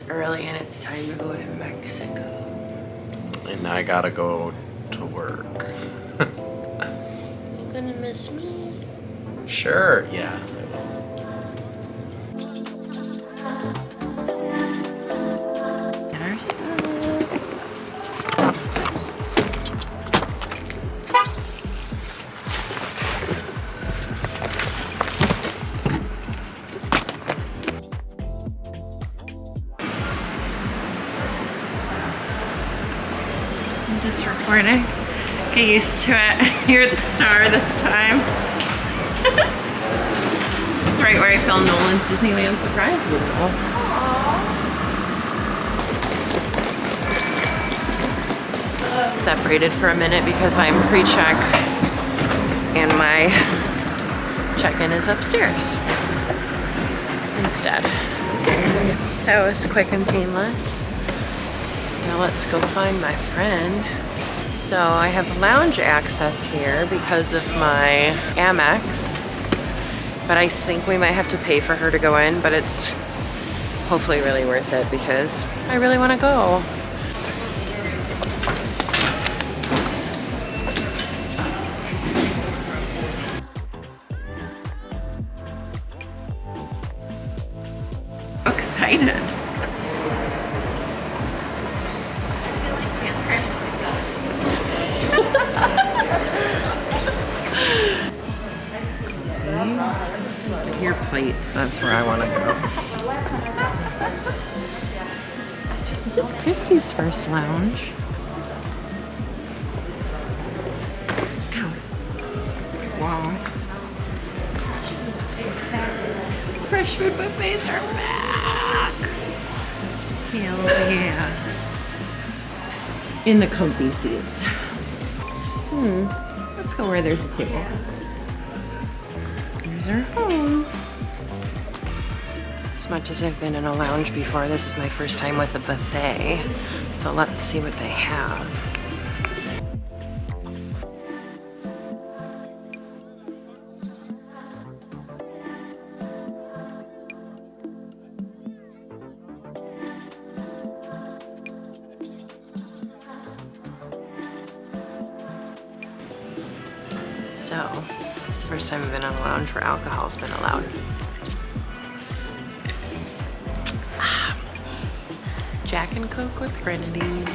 early and it's time to go to Mexico. And I gotta go to work. You gonna miss me? Sure, yeah. Get our stuff. I'm just recording. Get used to it. You're the star this time. This is right where I filmed Nolan's Disneyland surprise video. Separated for a minute because I'm pre-check and my check-in is upstairs instead. That was quick and painless. Now let's go find my friend. So I have lounge access here because of my Amex, but I think we might have to pay for her to go in, but it's hopefully really worth it because I really want to go. Excited. Your plates, that's where I want to go. Is this Kristy's first lounge? Ow. Wow. Fresh food buffets are back. Hell yeah. In the comfy seats. Let's go where there's a table. Here's our home. As much as I've been in a lounge before, this is my first time with a buffet. So let's see what they have. So, it's the first time I've been in a lounge where alcohol's been allowed. Jack and Coke with grenadine.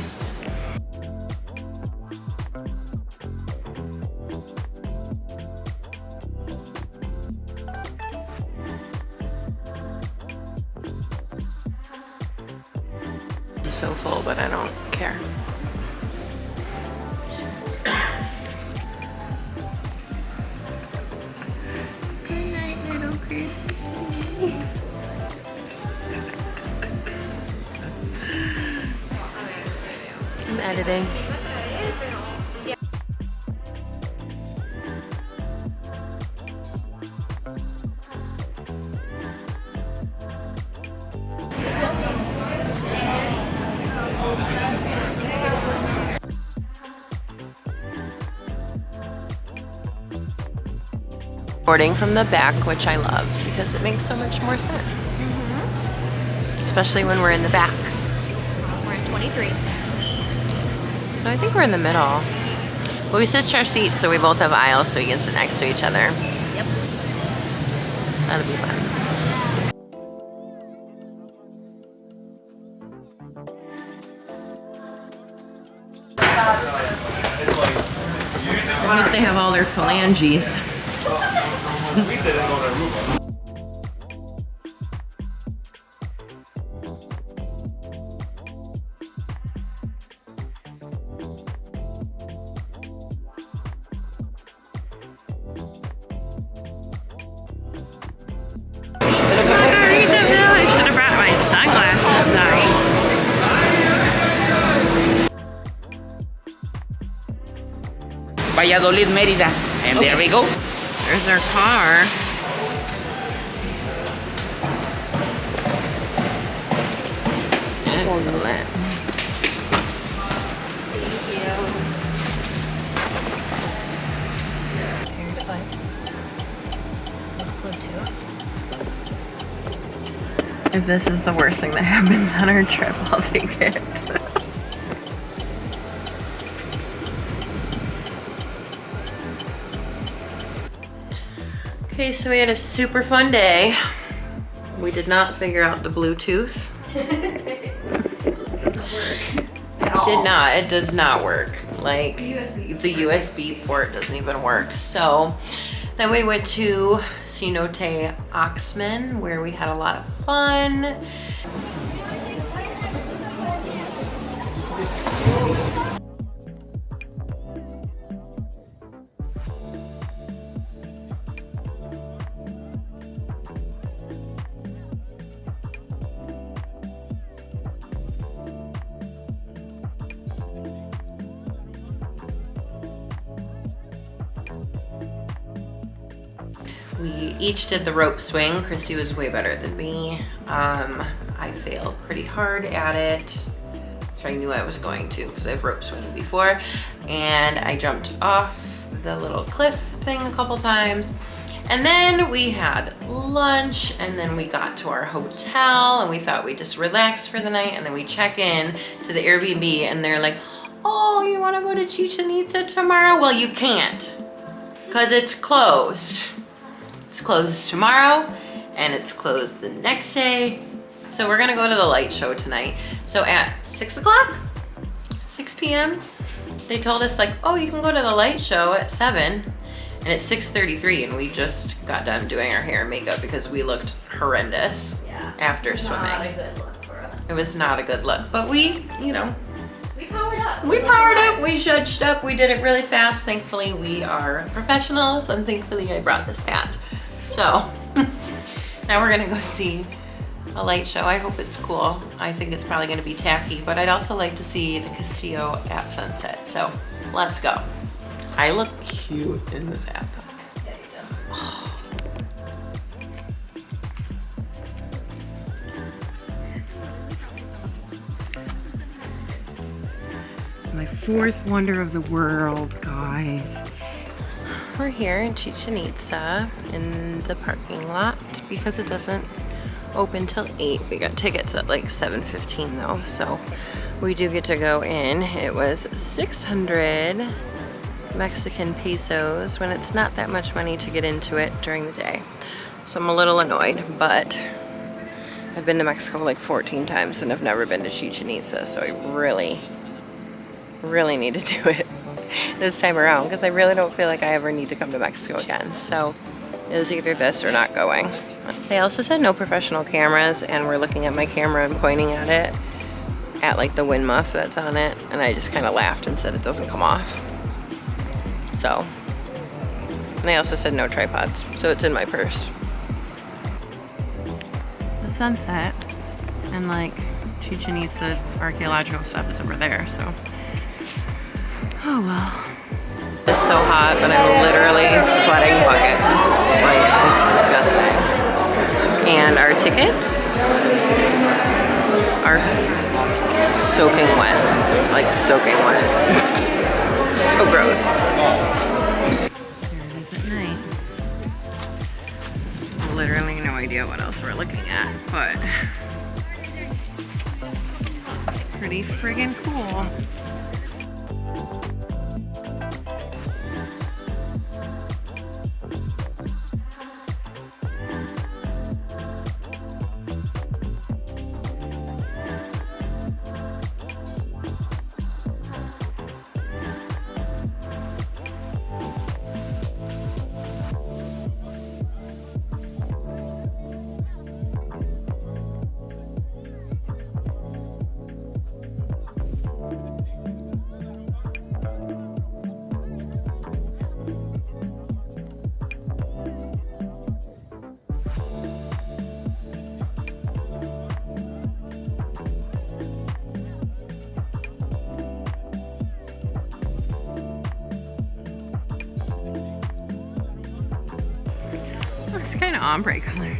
I'm so full, but I don't care. I'm editing. Recording from the back, which I love because it makes so much more sense. Especially when we're in the back. We're in 23. So I think we're in the middle. Well, we switched our seats so we both have aisles so we can sit next to each other. Yep. That'll be fun. I bet they have all their phalanges. I should have brought my sunglasses out. Valladolid, Mérida. And there we go. There's our car. Excellent. Your device. Bluetooth. If this is the worst thing that happens on our trip, I'll take it. Okay, so we had a super fun day. We did not figure out the Bluetooth. It doesn't work at all. It does not work. Like the USB port doesn't even work. So then we went to Cenote Oxman where we had a lot of fun. We each did the rope swing. Kristy was way better than me. I failed pretty hard at it, which I knew I was going to because I've rope swung before. And I jumped off the little cliff thing a couple times. And then we had lunch and then we got to our hotel and we thought we'd just relax for the night. And then we check in to the Airbnb and they're like, oh, you wanna go to Chitchen Itza tomorrow? Well, you can't because it's closed. It's closed tomorrow and it's closed the next day. So we're gonna go to the light show tonight. So at 6 o'clock, 6 p.m., they told us like, oh, you can go to the light show at 7 and it's 6:33 and we just got done doing our hair and makeup because we looked horrendous after swimming. Not a good look for us. It was not a good look, but we, you know, We powered up. we powered up, we judged up, we did it really fast. Thankfully, we are professionals and thankfully I brought this hat. So now we're gonna go see a light show. I hope it's cool. I think it's probably gonna be tacky, but I'd also like to see the Castillo at sunset. So let's go. I look cute in this hat though. Yeah, you do. My fourth wonder of the world, guys. We're here in Chitchen Itza in the parking lot because it doesn't open till 8. We got tickets at like 7:15 though, so we do get to go in. It was 600 Mexican pesos when it's not that much money to get into it during the day. So I'm a little annoyed, but I've been to Mexico like 14 times and I've never been to Chichen Itza, so I really need to do it this time around because I really don't feel like I ever need to come to Mexico again. So it was either this or not going. They also said no professional cameras and we're looking at my camera and pointing at it at like the wind muff that's on it, and I just kind of laughed and said it doesn't come off. So, and they also said no tripods, so it's in my purse. The sunset and like Chichen Itza archaeological stuff is over there, so. Oh well. It's so hot, but I'm literally sweating buckets. Like, it's disgusting. And our tickets are soaking wet. Like, soaking wet. So gross. There it is at night. Literally no idea what else we're looking at, but pretty friggin' cool. It's kind of ombre color.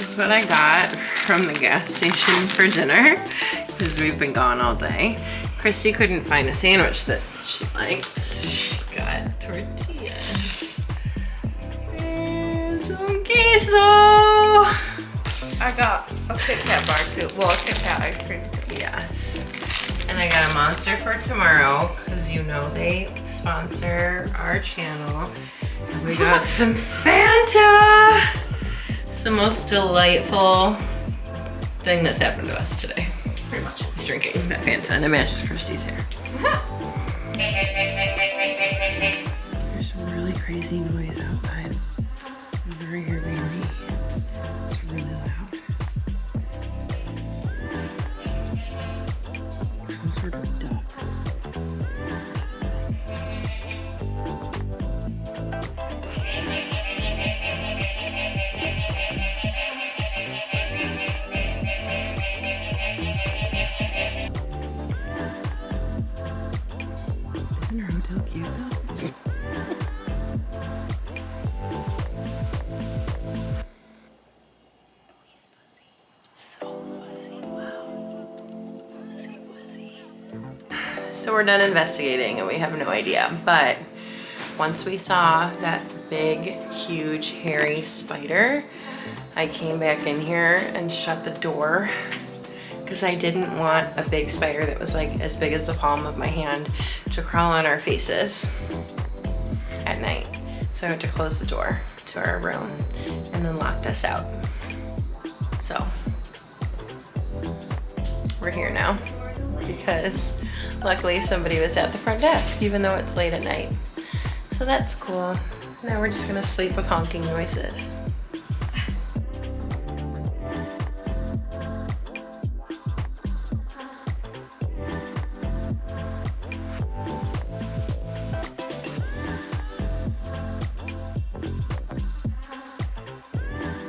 is what I got from the gas station for dinner because we've been gone all day. Kristy couldn't find a sandwich that she liked, so she got tortillas and some queso. I got a Kit Kat bar too. Well, a Kit Kat ice cream too. Yes. And I got a Monster for tomorrow because you know they sponsor our channel. And we got some Fanta. It's the most delightful thing that's happened to us today. Pretty much. Just drinking that Fanta and it matches Kristy's hair. There's some really crazy noise outside of our AIRBNB. It's really loud. Some sort of duck. Isn't our hotel cute though? So we're done investigating and we have no idea, but once we saw that big, huge, hairy spider, I came back in here and shut the door because I didn't want a big spider that was like as big as the palm of my hand to crawl on our faces at night. So I had to close the door to our room and then locked us out. So we're here now because luckily somebody was at the front desk even though it's late at night. So that's cool. Now we're just gonna sleep with honking noises.